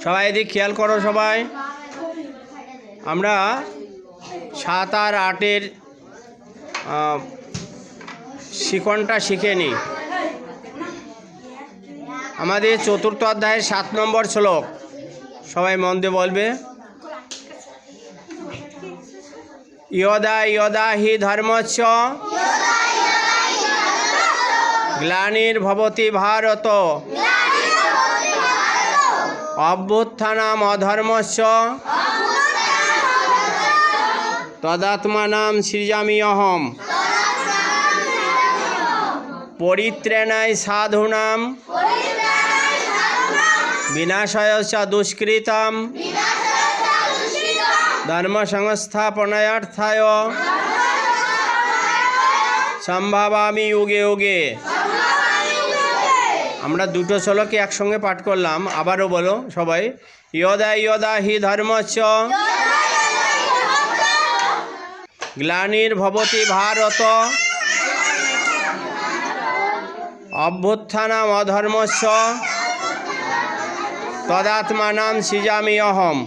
সবাই এদিক খেয়াল করো সবাই। আমরা 7 আর 8-এর শিকনটা শিখে নিই। আমাদের চতুর্থ অধ্যায়ের 7 নম্বর শ্লোক সবাই মন দিয়ে বলবে। ইয়দা ইয়দা হি ধর্মস্য গ্লানির্ভবতি ভারত অভ্যুত্থানাম অধর্মস্য তদাত্মানাম সৃজাম্যহম পরিত্রাণায় সাধূনাম বিনাশায় চ দুষ্কৃতাম ধর্ম সংস্থাপনার্থায় সম্ভাবামি যুগে যুগে। আমরা দুটো শ্লোকে একসঙ্গে পাঠ করলাম, আবারও বলো সবাই। ইয়দা ইয়দা হি ধর্মস্য গ্লানির্ভবতি ভারত অভ্যুত্থানাম অধর্মস্য তদাত্মানাম সৃজাম্যহম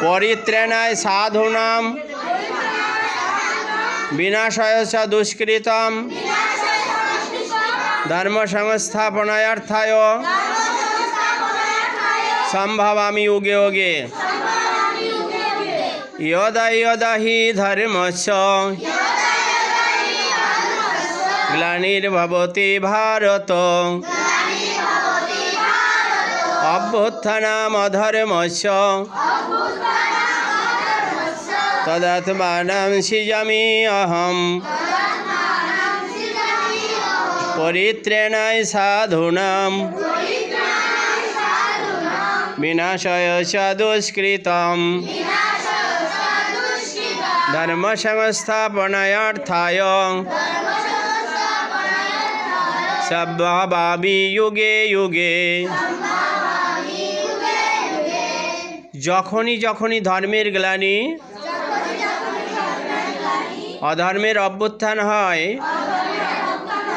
পরিত্রাণায় সাধূনাম বিনাশায় চ দুষ্কৃতাম ধর্ম সংস্থাপনার্থায় সম্ভাবামি যুগে যুগে। ইয়দা ইয়দা হি ধর্মস্য গ্লানির্ভবতি ভারত অভ্যুত্থানাম অধর্মস্য তদাত্মানাম সৃজাম্যহম পরিত্রাণায় সাধূনাম বিনাশায় চ দুষ্কৃতাম ধর্ম সংস্থাপনার্থায় সম্ভাবামি যুগে যুগে। যখনই যখনই ধর্মের গ্লানি অধর্মের অভ্যুত্থান হয়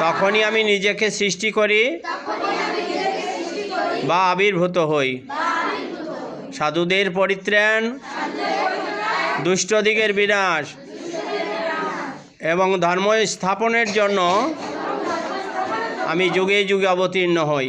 তখনই আমি নিজেকে সৃষ্টি করি বা আবির্ভূত হই। সাধুদের পরিত্রাণ, দুষ্টদিগের বিনাশ এবং ধর্ম স্থাপনের জন্য আমি যুগে যুগে অবতীর্ণ হই।